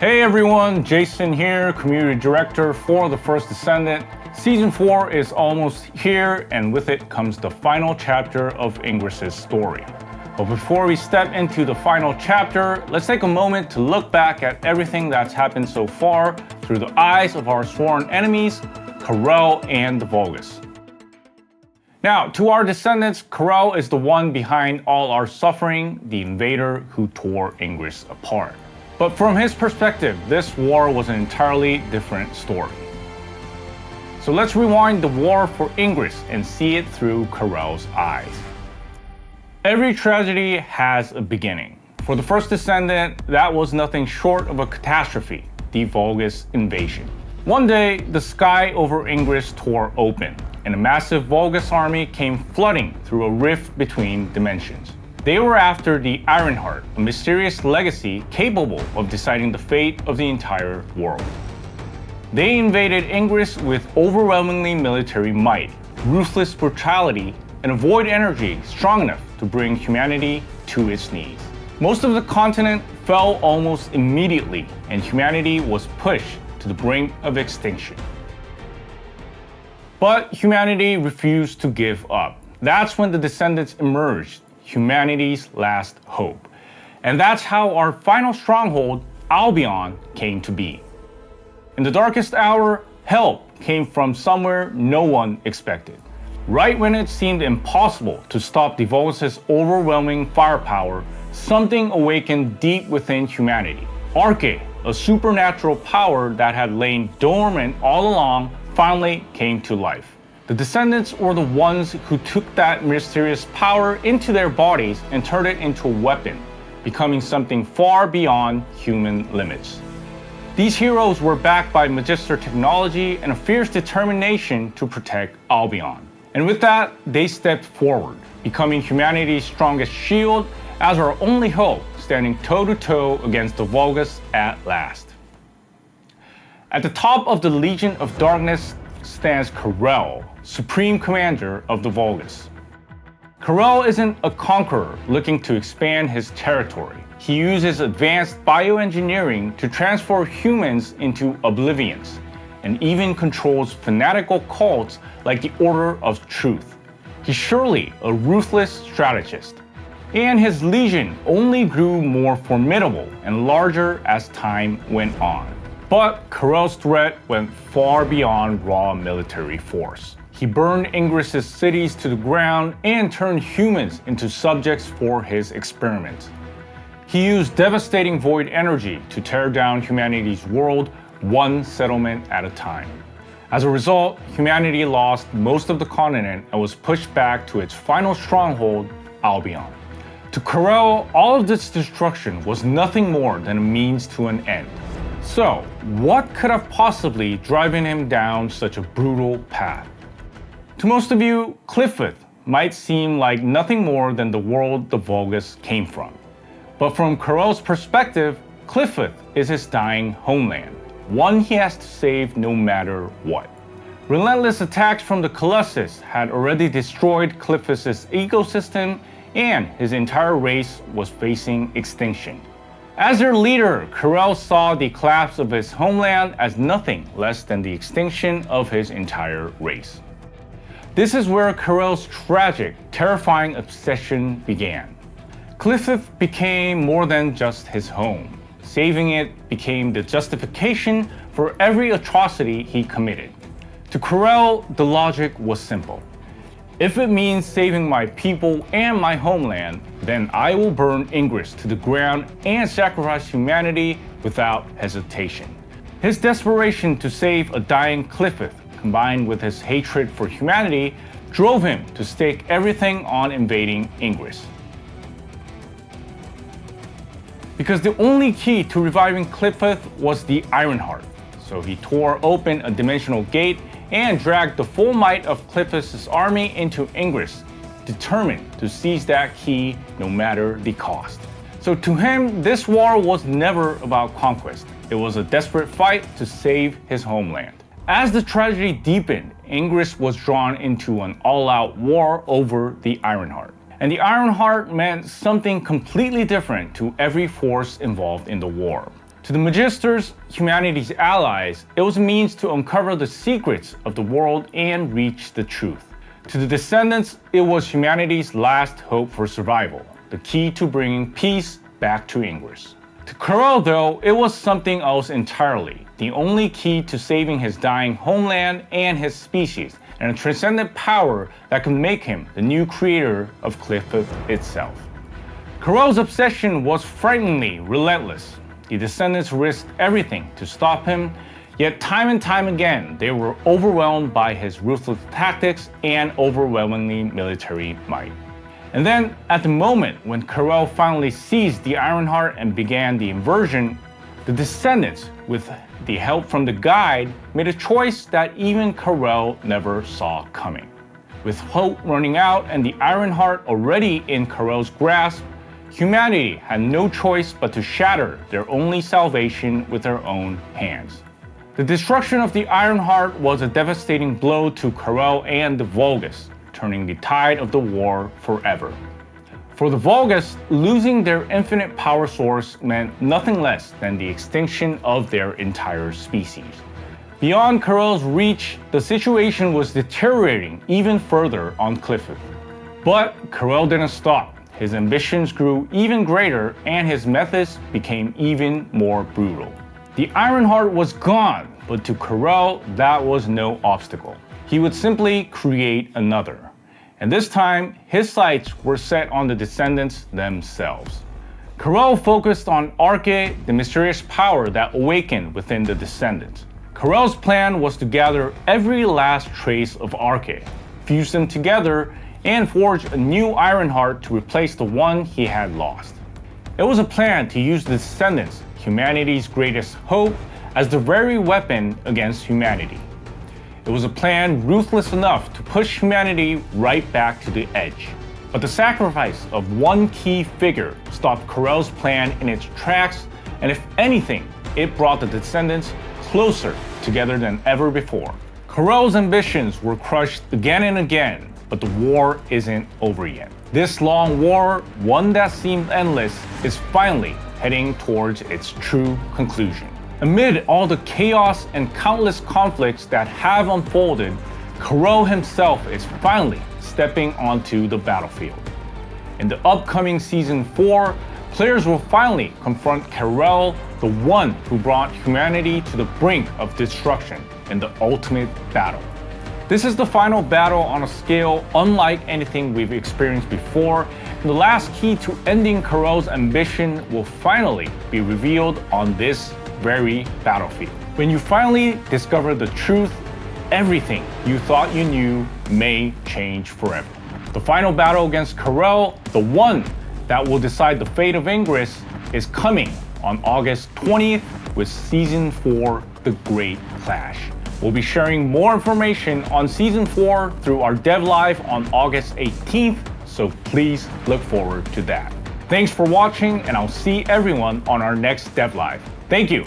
Hey everyone, Jason here, Community Director for the first Descendant. Season 4 is almost here, and with it comes the final chapter of Ingris's story. But before we step into the final chapter, let's take a moment to look back at everything that's happened so far through the eyes of our sworn enemies, Karel and the Vulgus. Now, to our descendants, Karel is the one behind all our suffering, the invader who tore Ingris apart. But from his perspective, this war was an entirely different story. So let's rewind the war for Ingris and see it through Karel's eyes. Every tragedy has a beginning. For the first Descendant, that was nothing short of a catastrophe, the Vulgus invasion. One day, the sky over Ingris tore open, and a massive Vulgus army came flooding through a rift between dimensions. They were after the Ironheart, a mysterious legacy capable of deciding the fate of the entire world. They invaded Ingris with overwhelmingly military might, ruthless brutality, and a void energy strong enough to bring humanity to its knees. Most of the continent fell almost immediately, and humanity was pushed to the brink of extinction. But humanity refused to give up. That's when the Descendants emerged, humanity's last hope. And that's how our final stronghold, Albion, came to be. In the darkest hour, help came from somewhere no one expected. Right when it seemed impossible to stop the Vulgus' overwhelming firepower, something awakened deep within humanity. Arche, a supernatural power that had lain dormant all along, finally came to life. The Descendants were the ones who took that mysterious power into their bodies and turned it into a weapon, becoming something far beyond human limits. These heroes were backed by Magister technology and a fierce determination to protect Albion. And with that, they stepped forward, becoming humanity's strongest shield as our only hope, standing toe-to-toe against the Vulgus at last. At the top of the Legion of Darkness stands Karel, Supreme Commander of the Vulgus. Karel isn't a conqueror looking to expand his territory. He uses advanced bioengineering to transform humans into oblivions, and even controls fanatical cults like the Order of Truth. He's surely a ruthless strategist. And his legion only grew more formidable and larger as time went on. But Karel's threat went far beyond raw military force. He burned Ingris' cities to the ground and turned humans into subjects for his experiments. He used devastating void energy to tear down humanity's world one settlement at a time. As a result, humanity lost most of the continent and was pushed back to its final stronghold, Albion. To Karel, all of this destruction was nothing more than a means to an end. So, what could have possibly driven him down such a brutal path? To most of you, Qliphoth might seem like nothing more than the world the Vulgus came from. But from Karel's perspective, Qliphoth is his dying homeland, one he has to save no matter what. Relentless attacks from the Colossus had already destroyed Qliphoth's ecosystem, and his entire race was facing extinction. As their leader, Karel saw the collapse of his homeland as nothing less than the extinction of his entire race. This is where Karel's tragic, terrifying obsession began. Qliphoth became more than just his home. Saving it became the justification for every atrocity he committed. To Karel, the logic was simple. If it means saving my people and my homeland, then I will burn Ingris to the ground and sacrifice humanity without hesitation. His desperation to save a dying Qliphoth, combined with his hatred for humanity, drove him to stake everything on invading Ingris. Because the only key to reviving Qliphoth was the Ironheart, so he tore open a dimensional gate and dragged the full might of Qliphoth's army into Ingris, determined to seize that key no matter the cost. So to him, this war was never about conquest. It was a desperate fight to save his homeland. As the tragedy deepened, Ingris was drawn into an all-out war over the Ironheart. And the Ironheart meant something completely different to every force involved in the war. To the Magisters, humanity's allies, it was a means to uncover the secrets of the world and reach the truth. To the Descendants, it was humanity's last hope for survival, the key to bringing peace back to Ingress. To Karel, though, it was something else entirely, the only key to saving his dying homeland and his species, and a transcendent power that could make him the new creator of Clifford itself. Karel's obsession was frighteningly relentless. The Descendants risked everything to stop him, yet time and time again they were overwhelmed by his ruthless tactics and overwhelmingly military might. And then, at the moment when Karel finally seized the Ironheart and began the invasion, the Descendants, with the help from the guide, made a choice that even Karel never saw coming. With hope running out and the Ironheart already in Karel's grasp, humanity had no choice but to shatter their only salvation with their own hands. The destruction of the Ironheart was a devastating blow to Karel and the Vulgus, turning the tide of the war forever. For the Vulgus, losing their infinite power source meant nothing less than the extinction of their entire species. Beyond Karel's reach, the situation was deteriorating even further on Clifford. But Karel didn't stop. His ambitions grew even greater and his methods became even more brutal. The Ironheart was gone, but to Karel, that was no obstacle. He would simply create another. And this time, his sights were set on the Descendants themselves. Karel focused on Arche, the mysterious power that awakened within the Descendants. Karel's plan was to gather every last trace of Arche, fuse them together, and forge a new Ironheart to replace the one he had lost. It was a plan to use the Descendants, humanity's greatest hope, as the very weapon against humanity. It was a plan ruthless enough to push humanity right back to the edge. But the sacrifice of one key figure stopped Karel's plan in its tracks, and if anything, it brought the Descendants closer together than ever before. Karel's ambitions were crushed again and again, but the war isn't over yet. This long war, one that seemed endless, is finally heading towards its true conclusion. Amid all the chaos and countless conflicts that have unfolded, Karel himself is finally stepping onto the battlefield. In the upcoming Season 4, players will finally confront Karel, the one who brought humanity to the brink of destruction in the ultimate battle. This is the final battle on a scale unlike anything we've experienced before, and the last key to ending Karel's ambition will finally be revealed on this very battlefield. When you finally discover the truth, everything you thought you knew may change forever. The final battle against Karel, the one that will decide the fate of Ingress, is coming on August 20th with Season 4, The Great Clash. We'll be sharing more information on Season 4 through our Dev Live on August 18th, so please look forward to that. Thanks for watching, and I'll see everyone on our next Dev Live. Thank you.